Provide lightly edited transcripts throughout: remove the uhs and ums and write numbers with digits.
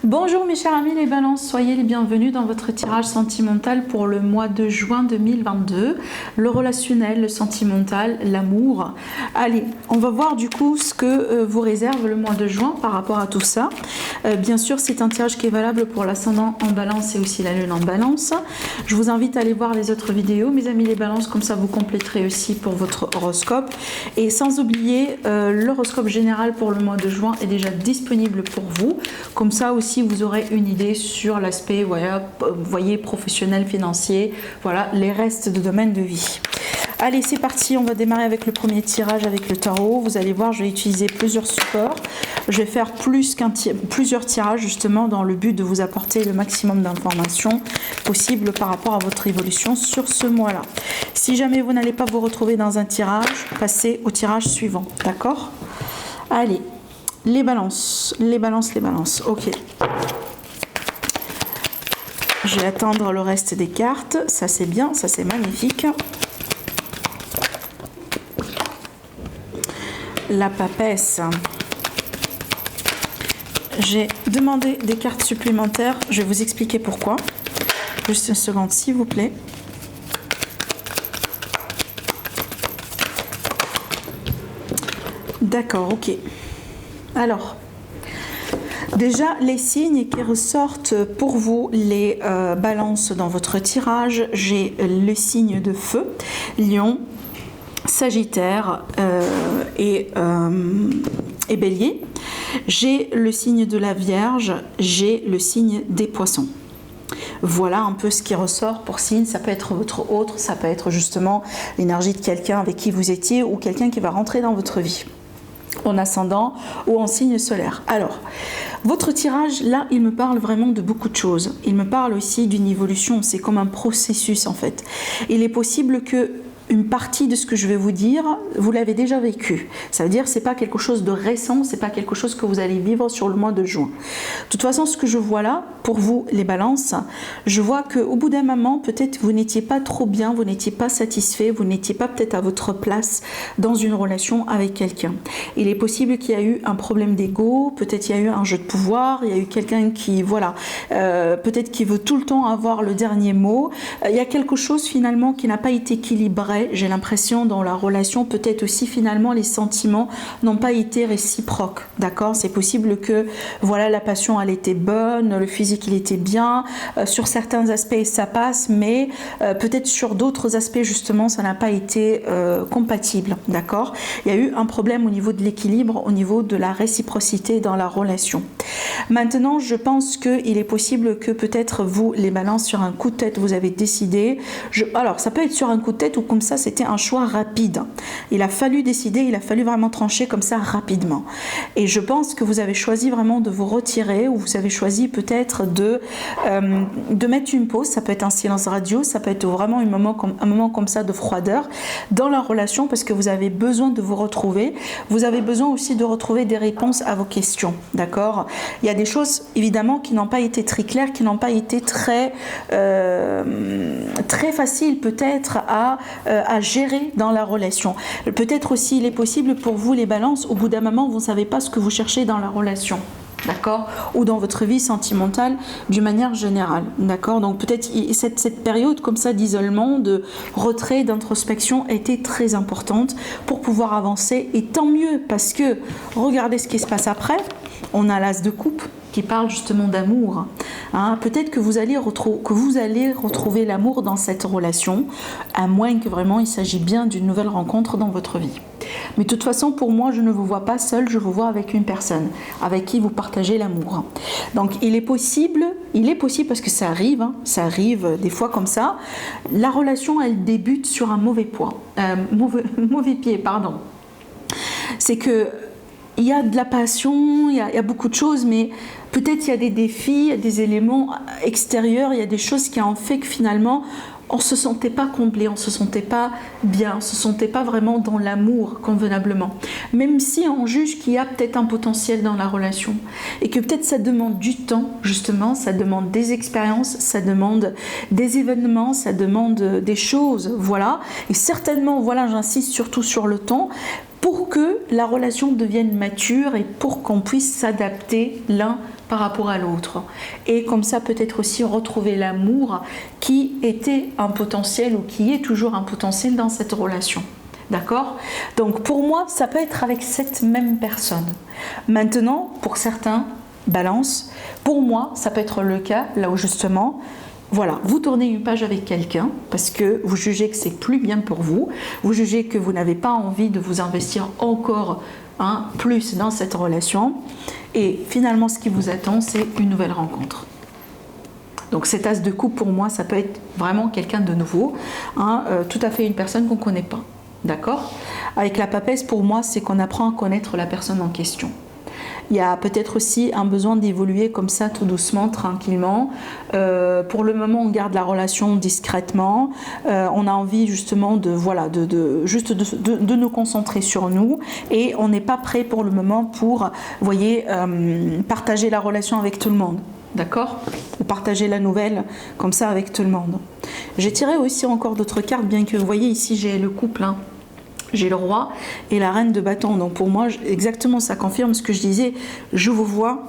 Bonjour mes chers amis les balances, soyez les bienvenus dans votre tirage sentimental pour le mois de juin 2022. Le relationnel, le sentimental, l'amour. Allez, on va voir du coup ce que vous réserve le mois de juin par rapport à tout ça. Bien sûr, c'est un tirage qui est valable pour l'ascendant en balance et aussi la lune en balance. Je vous invite à aller voir les autres vidéos, mes amis les balances, comme ça vous compléterez aussi pour votre horoscope. Et sans oublier, l'horoscope général pour le mois de juin est déjà disponible pour vous. Comme ça aussi, vous aurez une idée sur l'aspect, voyez, professionnel, financier, voilà, les restes de domaine de vie. Allez, c'est parti, on va démarrer avec le premier tirage avec le tarot. Vous allez voir, je vais utiliser plusieurs supports. Je vais faire plusieurs tirages justement dans le but de vous apporter le maximum d'informations possibles par rapport à votre évolution sur ce mois-là. Si jamais vous n'allez pas vous retrouver dans un tirage, passez au tirage suivant, d'accord? Allez. Les balances, ok. Je vais attendre le reste des cartes, ça c'est bien, ça c'est magnifique. La papesse. J'ai demandé des cartes supplémentaires, je vais vous expliquer pourquoi. Juste une seconde s'il vous plaît. D'accord, ok. Alors, déjà, les signes qui ressortent pour vous, les balances dans votre tirage, j'ai le signe de feu, Lion, Sagittaire et Bélier. J'ai le signe de la Vierge, j'ai le signe des Poissons. Voilà un peu ce qui ressort pour signe. Ça peut être votre autre, ça peut être justement l'énergie de quelqu'un avec qui vous étiez ou quelqu'un qui va rentrer dans votre vie, en ascendant ou en signe solaire. Alors, votre tirage, là, il me parle vraiment de beaucoup de choses. Il me parle aussi d'une évolution, c'est comme un processus en fait. Il est possible que une partie de ce que je vais vous dire, vous l'avez déjà vécu. Ça veut dire que ce n'est pas quelque chose de récent, ce n'est pas quelque chose que vous allez vivre sur le mois de juin. De toute façon, ce que je vois là, pour vous les balances, je vois qu'au bout d'un moment, peut-être vous n'étiez pas trop bien, vous n'étiez pas satisfait, vous n'étiez pas peut-être à votre place dans une relation avec quelqu'un. Il est possible qu'il y a eu un problème d'ego, peut-être il y a eu un jeu de pouvoir, il y a eu quelqu'un qui, voilà, peut-être qui veut tout le temps avoir le dernier mot. Il y a quelque chose finalement qui n'a pas été équilibré. J'ai l'impression dans la relation, peut-être aussi finalement les sentiments n'ont pas été réciproques, d'accord? C'est possible que voilà, la passion elle était bonne, le physique il était bien, sur certains aspects ça passe, mais peut-être sur d'autres aspects justement ça n'a pas été compatible, d'accord? Il y a eu un problème au niveau de l'équilibre, au niveau de la réciprocité dans la relation. Maintenant, je pense qu'il est possible que peut-être vous, les balances, sur un coup de tête, vous avez décidé, alors ça peut être sur un coup de tête ou comme ça, c'était un choix rapide. Il a fallu décider, il a fallu vraiment trancher comme ça rapidement. Et je pense que vous avez choisi vraiment de vous retirer, ou vous avez choisi peut-être de mettre une pause. Ça peut être un silence radio, ça peut être vraiment un moment comme ça de froideur dans la relation, parce que vous avez besoin de vous retrouver. Vous avez besoin aussi de retrouver des réponses à vos questions, d'accord? Il y a des choses évidemment qui n'ont pas été très claires, qui n'ont pas été très faciles peut-être à gérer dans la relation. Peut-être aussi il est possible pour vous les balances, au bout d'un moment vous ne savez pas ce que vous cherchez dans la relation, d'accord, ou dans votre vie sentimentale d'une manière générale, d'accord. Donc peut-être cette période comme ça d'isolement, de retrait, d'introspection était très importante pour pouvoir avancer, et tant mieux, parce que regardez ce qui se passe après. On a l'as de coupe qui parle justement d'amour. Hein, peut-être que vous allez retrouver l'amour dans cette relation, à moins que vraiment il s'agit bien d'une nouvelle rencontre dans votre vie. Mais de toute façon, pour moi, je ne vous vois pas seul, je vous vois avec une personne avec qui vous partagez l'amour. Donc il est possible parce que ça arrive des fois comme ça, la relation elle débute sur un mauvais pied, pardon. C'est que il y a de la passion, il y a beaucoup de choses, mais peut-être il y a des défis, il y a des éléments extérieurs, il y a des choses qui ont fait que finalement on ne se sentait pas comblé, on ne se sentait pas bien, on ne se sentait pas vraiment dans l'amour convenablement. Même si on juge qu'il y a peut-être un potentiel dans la relation et que peut-être ça demande du temps, justement, ça demande des expériences, ça demande des événements, ça demande des choses, voilà. Et certainement, voilà, j'insiste surtout sur le temps, pour que la relation devienne mature et pour qu'on puisse s'adapter l'un par rapport à l'autre. Et comme ça, peut-être aussi retrouver l'amour qui était un potentiel ou qui est toujours un potentiel dans cette relation. D'accord? Donc pour moi, ça peut être avec cette même personne. Maintenant, pour certains, balance, pour moi, ça peut être le cas là où justement, voilà, vous tournez une page avec quelqu'un parce que vous jugez que c'est plus bien pour vous, vous jugez que vous n'avez pas envie de vous investir encore plus dans cette relation et finalement ce qui vous attend, c'est une nouvelle rencontre. Donc cet as de coupe pour moi, ça peut être vraiment quelqu'un de nouveau, tout à fait une personne qu'on ne connaît pas. D'accord? Avec la papesse, pour moi, c'est qu'on apprend à connaître la personne en question. Il y a peut-être aussi un besoin d'évoluer comme ça, tout doucement, tranquillement. Pour le moment, on garde la relation discrètement. On a envie justement de nous concentrer sur nous. Et on n'est pas prêt pour le moment pour, partager la relation avec tout le monde. D'accord? Ou partager la nouvelle comme ça avec tout le monde. J'ai tiré aussi encore d'autres cartes, bien que vous voyez ici, j'ai le couple. J'ai le roi et la reine de bâton. Donc pour moi, exactement, ça confirme ce que je disais. Je vous vois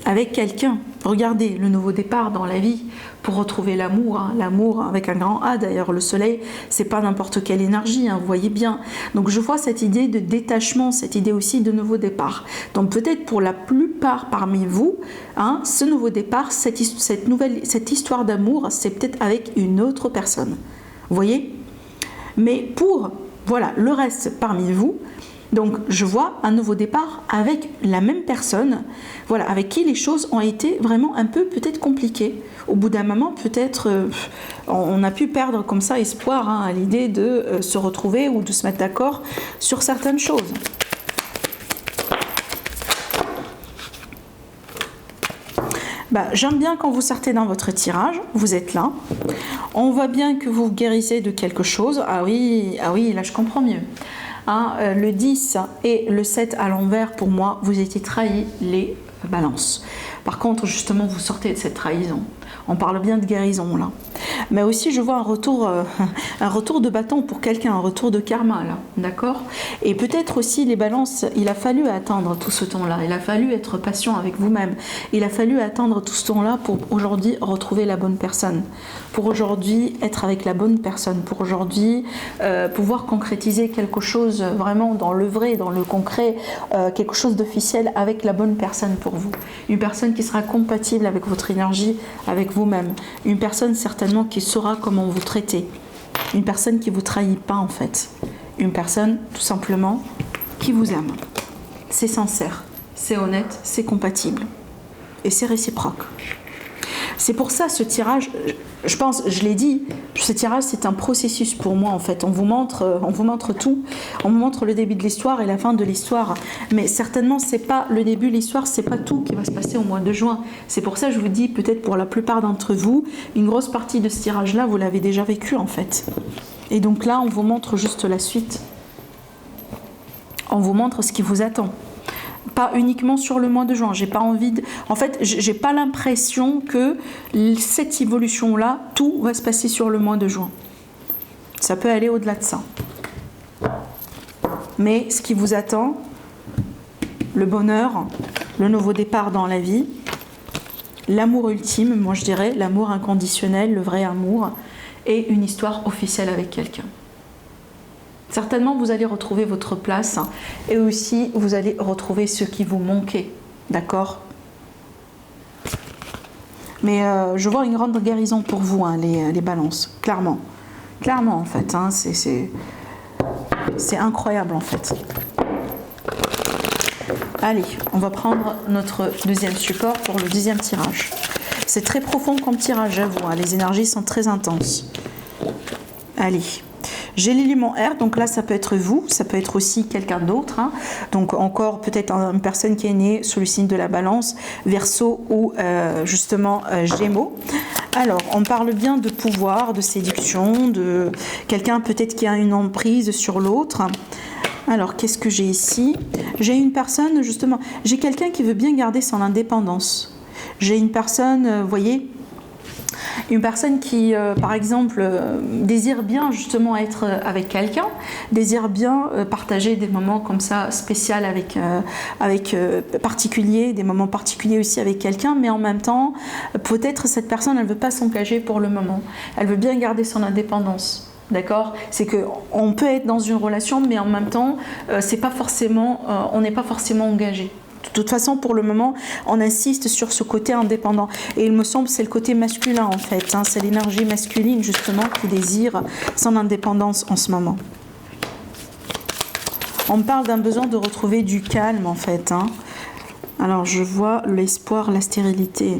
avec quelqu'un. Regardez, le nouveau départ dans la vie pour retrouver l'amour. L'amour avec un grand A. D'ailleurs, le soleil, c'est pas n'importe quelle énergie, vous voyez bien. Donc je vois cette idée de détachement, cette idée aussi de nouveau départ. Donc peut-être pour la plupart parmi vous, ce nouveau départ, cette histoire d'amour, c'est peut-être avec une autre personne. Vous voyez? Mais pour le reste parmi vous, donc je vois un nouveau départ avec la même personne, avec qui les choses ont été vraiment un peu peut-être compliquées. Au bout d'un moment, peut-être on a pu perdre comme ça espoir à l'idée de se retrouver ou de se mettre d'accord sur certaines choses. J'aime bien quand vous sortez dans votre tirage, vous êtes là. On voit bien que vous guérissez de quelque chose. Ah oui, là je comprends mieux. Le 10 et le 7 à l'envers, pour moi, vous étiez trahis les balances. Par contre, justement, vous sortez de cette trahison. On parle bien de guérison là. Mais aussi, je vois un retour de bâton pour quelqu'un, un retour de karma là, d'accord? Et peut-être aussi les balances, il a fallu attendre tout ce temps-là. Il a fallu être patient avec vous-même. Il a fallu attendre tout ce temps-là pour aujourd'hui retrouver la bonne personne. Pour aujourd'hui être avec la bonne personne. Pour aujourd'hui pouvoir concrétiser quelque chose vraiment dans le vrai, dans le concret, quelque chose d'officiel avec la bonne personne pour vous. Une personne qui sera compatible avec votre énergie, avec vous-même. Une personne certainement qui saura comment vous traiter. Une personne qui ne vous trahit pas en fait. Une personne tout simplement qui vous aime. C'est sincère, c'est honnête, c'est compatible. Et c'est réciproque. C'est pour ça ce tirage, je pense, je l'ai dit, ce tirage c'est un processus pour moi en fait. On vous montre tout, on vous montre le début de l'histoire et la fin de l'histoire. Mais certainement c'est pas le début de l'histoire, c'est pas tout qui va se passer au mois de juin. C'est pour ça que je vous dis, peut-être pour la plupart d'entre vous, une grosse partie de ce tirage-là, vous l'avez déjà vécu en fait. Et donc là, on vous montre juste la suite. On vous montre ce qui vous attend. Pas uniquement sur le mois de juin. J'ai pas envie de... En fait, j'ai pas l'impression que cette évolution-là, tout va se passer sur le mois de juin. Ça peut aller au-delà de ça. Mais ce qui vous attend, le bonheur, le nouveau départ dans la vie, l'amour ultime, moi je dirais, l'amour inconditionnel, le vrai amour, et une histoire officielle avec quelqu'un. Certainement, vous allez retrouver votre place et aussi, vous allez retrouver ce qui vous manquait. D'accord? Mais je vois une grande guérison pour vous, les balances. Clairement. Clairement, en fait. C'est incroyable, en fait. Allez, on va prendre notre deuxième support pour le 10e tirage. C'est très profond comme tirage, j'avoue. Les énergies sont très intenses. Allez. J'ai l'élément R, donc là ça peut être vous, ça peut être aussi quelqu'un d'autre, donc encore peut-être une personne qui est née sous le signe de la balance, Verseau ou justement Gémeaux. Alors on parle bien de pouvoir, de séduction, de quelqu'un peut-être qui a une emprise sur l'autre. Alors qu'est-ce que j'ai ici? J'ai une personne justement, j'ai quelqu'un qui veut bien garder son indépendance. J'ai une personne, vous voyez, Une personne qui, par exemple, désire bien justement être avec quelqu'un, désire bien partager des moments comme ça spéciaux avec particuliers, des moments particuliers aussi avec quelqu'un, mais en même temps, peut-être cette personne, elle ne veut pas s'engager pour le moment. Elle veut bien garder son indépendance. D'accord? C'est qu'on peut être dans une relation, mais en même temps, c'est pas forcément, on n'est pas forcément engagé. De toute façon, pour le moment, on insiste sur ce côté indépendant. Et il me semble que c'est le côté masculin, en fait. Hein. C'est l'énergie masculine, justement, qui désire son indépendance en ce moment. On me parle d'un besoin de retrouver du calme, en fait. Hein. Alors, je vois l'espoir, la stérilité.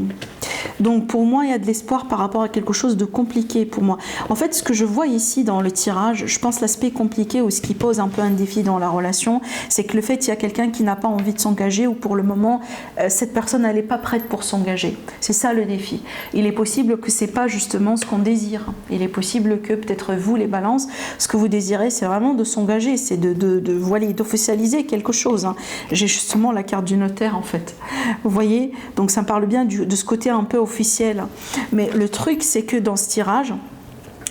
Donc pour moi, il y a de l'espoir par rapport à quelque chose de compliqué pour moi. En fait, ce que je vois ici dans le tirage, je pense l'aspect compliqué ou ce qui pose un peu un défi dans la relation, c'est que le fait qu'il y a quelqu'un qui n'a pas envie de s'engager ou pour le moment, cette personne elle n'est pas prête pour s'engager. C'est ça le défi. Il est possible que c'est pas justement ce qu'on désire. Il est possible que peut-être vous, les balances, ce que vous désirez, c'est vraiment de s'engager, c'est d'officialiser quelque chose. Hein. J'ai justement la carte du notaire en fait. Vous voyez? Donc ça me parle bien de ce côté un peu officiel. Mais le truc, c'est que dans ce tirage,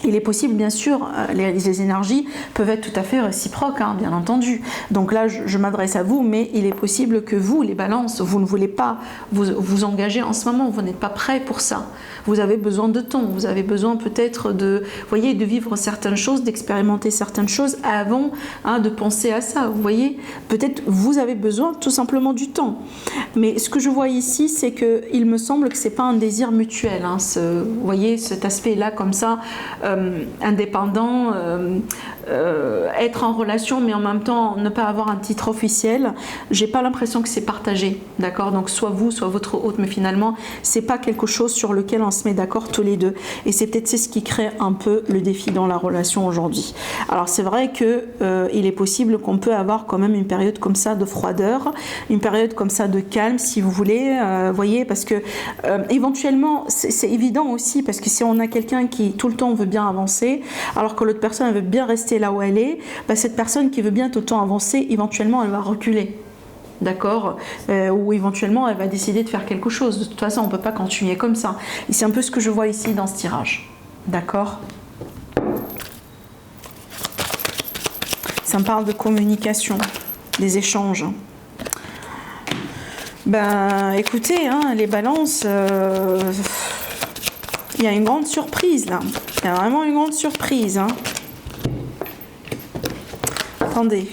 il est possible, bien sûr, les énergies peuvent être tout à fait réciproques, hein, bien entendu. Donc là, je m'adresse à vous, mais il est possible que vous, les balances, vous ne voulez pas vous engager en ce moment, vous n'êtes pas prêt pour ça. Vous avez besoin de temps, vous avez besoin peut-être de vivre certaines choses, d'expérimenter certaines choses avant de penser à ça. Vous voyez, peut-être vous avez besoin tout simplement du temps. Mais ce que je vois ici, c'est qu'il me semble que ce n'est pas un désir mutuel. Hein, vous voyez, cet aspect-là comme ça, indépendant, être en relation mais en même temps ne pas avoir un titre officiel, j'ai pas l'impression que c'est partagé, d'accord? Donc soit vous, soit votre hôte, mais finalement c'est pas quelque chose sur lequel on se met d'accord tous les deux, et c'est peut-être ce qui crée un peu le défi dans la relation aujourd'hui. Alors c'est vrai que il est possible qu'on peut avoir quand même une période comme ça de froideur, une période comme ça de calme si vous voulez, voyez, parce que éventuellement c'est évident aussi, parce que si on a quelqu'un qui tout le temps veut bien avancer, alors que l'autre personne elle veut bien rester là où elle est, cette personne qui veut bien tout le temps avancer, éventuellement elle va reculer. D'accord, ou éventuellement elle va décider de faire quelque chose. De toute façon, on ne peut pas continuer comme ça. Et c'est un peu ce que je vois ici dans ce tirage. D'accord? Ça me parle de communication, des échanges. Ben, écoutez, hein, les balances, il y a une grande surprise là. Il y a vraiment une grande surprise. Hein. Attendez.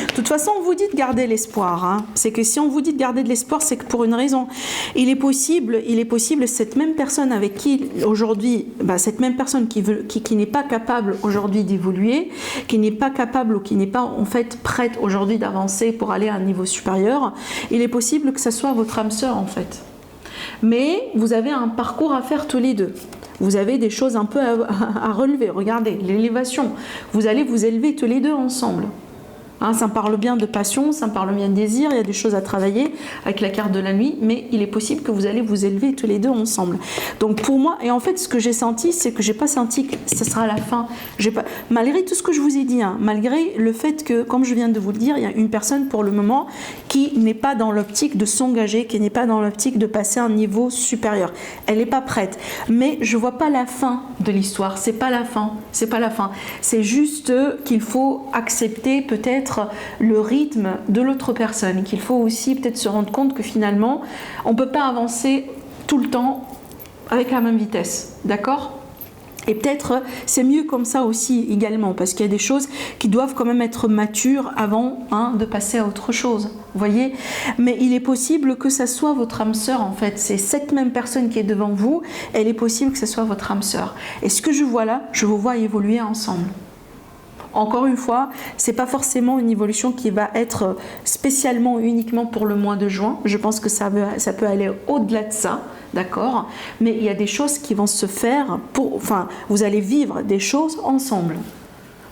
De toute façon, on vous dit de garder l'espoir. Hein. C'est que si on vous dit de garder de l'espoir, c'est que pour une raison. Il est possible, cette même personne avec qui aujourd'hui, cette même personne qui n'est pas capable aujourd'hui d'évoluer, qui n'est pas capable ou qui n'est pas en fait prête aujourd'hui d'avancer pour aller à un niveau supérieur, il est possible que ça soit votre âme sœur en fait. Mais vous avez un parcours à faire tous les deux. Vous avez des choses un peu à relever. Regardez, l'élévation. Vous allez vous élever tous les deux ensemble. Hein, ça me parle bien de passion, ça me parle bien de désir, il y a des choses à travailler avec la carte de la nuit, mais il est possible que vous allez vous élever tous les deux ensemble. Donc pour moi, et en fait ce que j'ai senti, c'est que j'ai pas senti que ça sera la fin. Malgré tout ce que je vous ai dit, hein, malgré le fait que, comme je viens de vous le dire, il y a une personne pour le moment qui n'est pas dans l'optique de s'engager, qui n'est pas dans l'optique de passer à un niveau supérieur. Elle n'est pas prête. Mais je vois pas la fin de l'histoire, c'est pas la fin. C'est pas la fin. C'est juste qu'il faut accepter peut-être le rythme de l'autre personne, qu'il faut aussi peut-être se rendre compte que finalement on ne peut pas avancer tout le temps avec la même vitesse, d'accord? Et peut-être c'est mieux comme ça aussi également, parce qu'il y a des choses qui doivent quand même être matures avant de passer à autre chose, vous voyez. Mais il est possible que ça soit votre âme sœur en fait, c'est cette même personne qui est devant vous, elle est possible que ce soit votre âme sœur. Et ce que je vois là, je vous vois évoluer ensemble. Encore une fois, ce n'est pas forcément une évolution qui va être spécialement, uniquement pour le mois de juin. Je pense que ça peut aller au-delà de ça, d'accord? Mais il y a des choses qui vont se faire, vous allez vivre des choses ensemble.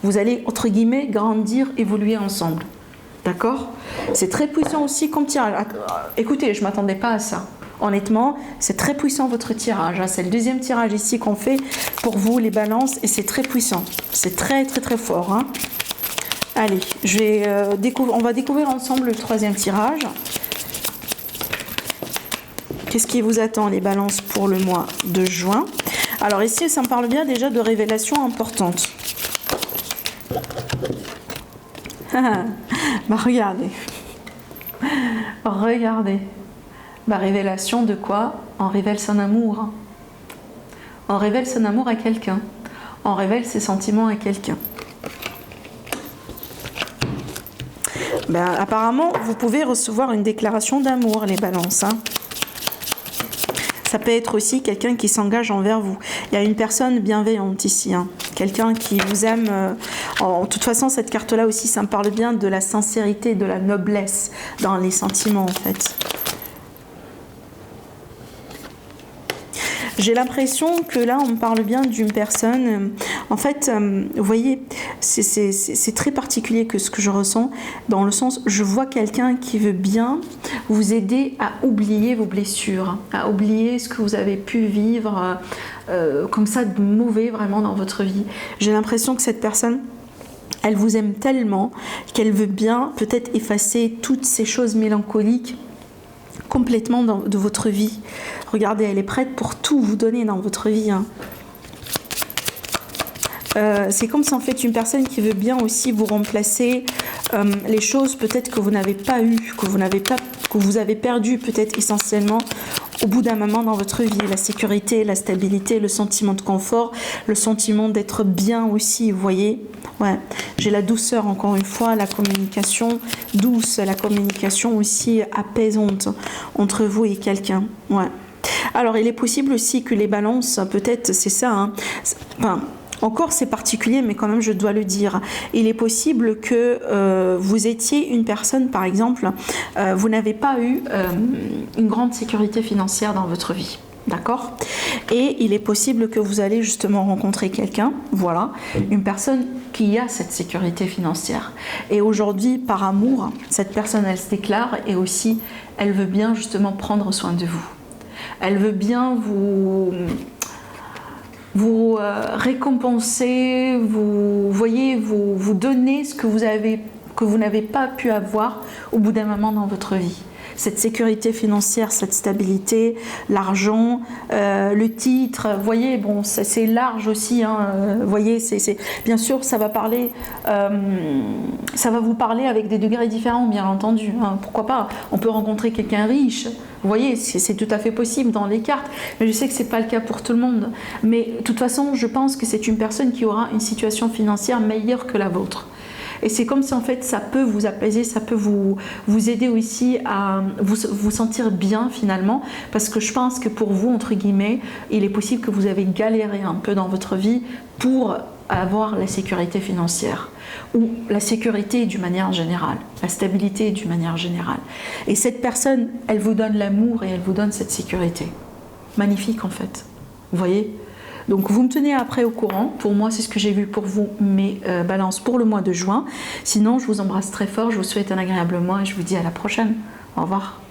Vous allez, entre guillemets, grandir, évoluer ensemble. D'accord? C'est très puissant aussi comme tirage. Écoutez, je ne m'attendais pas à ça. Honnêtement, c'est très puissant votre tirage. C'est le deuxième tirage ici qu'on fait pour vous, les balances, et c'est très puissant. C'est très, très, très fort. Hein. Allez, on va découvrir ensemble le troisième tirage. qu'est-ce qui vous attend les balances pour le mois de juin? Alors ici, ça me parle bien déjà de révélations importantes. Bah regardez. Regardez. Bah révélation de quoi? On révèle son amour. On révèle son amour à quelqu'un. On révèle ses sentiments à quelqu'un. Ben, apparemment, vous pouvez recevoir une déclaration d'amour, les balances. Hein. Ça peut être aussi quelqu'un qui s'engage envers vous. Il y a une personne bienveillante ici. Hein. Quelqu'un qui vous aime. En toute façon, cette carte-là aussi, ça me parle bien de la sincérité, de la noblesse dans les sentiments, en fait. J'ai l'impression que là, on me parle bien d'une personne. En fait, vous voyez, c'est très particulier que ce que je ressens, dans le sens, je vois quelqu'un qui veut bien vous aider à oublier vos blessures, à oublier ce que vous avez pu vivre comme ça de mauvais vraiment dans votre vie. J'ai l'impression que cette personne, elle vous aime tellement qu'elle veut bien peut-être effacer toutes ces choses mélancoliques complètement de votre vie. Regardez, elle est prête pour tout vous donner dans votre vie. Hein. C'est comme si en fait une personne qui veut bien aussi vous remplacer les choses peut-être que vous n'avez pas eues, que vous avez perdu peut-être essentiellement au bout d'un moment dans votre vie. La sécurité, la stabilité, le sentiment de confort, le sentiment d'être bien aussi, vous voyez. Ouais. J'ai la douceur encore une fois, la communication douce, la communication aussi apaisante entre vous et quelqu'un. Ouais. Alors il est possible aussi que les balances, peut-être c'est ça, hein, enfin, encore c'est particulier mais quand même je dois le dire, il est possible que vous étiez une personne par exemple, vous n'avez pas eu une grande sécurité financière dans votre vie. D'accord? Et il est possible que vous allez justement rencontrer quelqu'un, voilà, une personne qui a cette sécurité financière. Et aujourd'hui, par amour, cette personne, elle se déclare et aussi, elle veut bien justement prendre soin de vous. Elle veut bien vous récompenser, vous donner ce que vous n'avez pas pu avoir au bout d'un moment dans votre vie. Cette sécurité financière, cette stabilité, l'argent, le titre, vous voyez, bon, c'est large aussi, hein, vous voyez, bien sûr, ça va vous parler avec des degrés différents, bien entendu, hein, pourquoi pas, on peut rencontrer quelqu'un riche, vous voyez, c'est tout à fait possible dans les cartes, mais je sais que c'est pas le cas pour tout le monde, mais de toute façon, je pense que c'est une personne qui aura une situation financière meilleure que la vôtre. Et c'est comme si en fait ça peut vous apaiser, ça peut vous aider aussi à vous sentir bien finalement, parce que je pense que pour vous, entre guillemets, il est possible que vous avez galéré un peu dans votre vie pour avoir la sécurité financière, ou la sécurité d'une manière générale, la stabilité d'une manière générale. Et cette personne, elle vous donne l'amour et elle vous donne cette sécurité. Magnifique en fait, vous voyez ? Donc vous me tenez après au courant. Pour moi, c'est ce que j'ai vu pour vous, mes balances pour le mois de juin. Sinon, je vous embrasse très fort, je vous souhaite un agréable mois et je vous dis à la prochaine. Au revoir.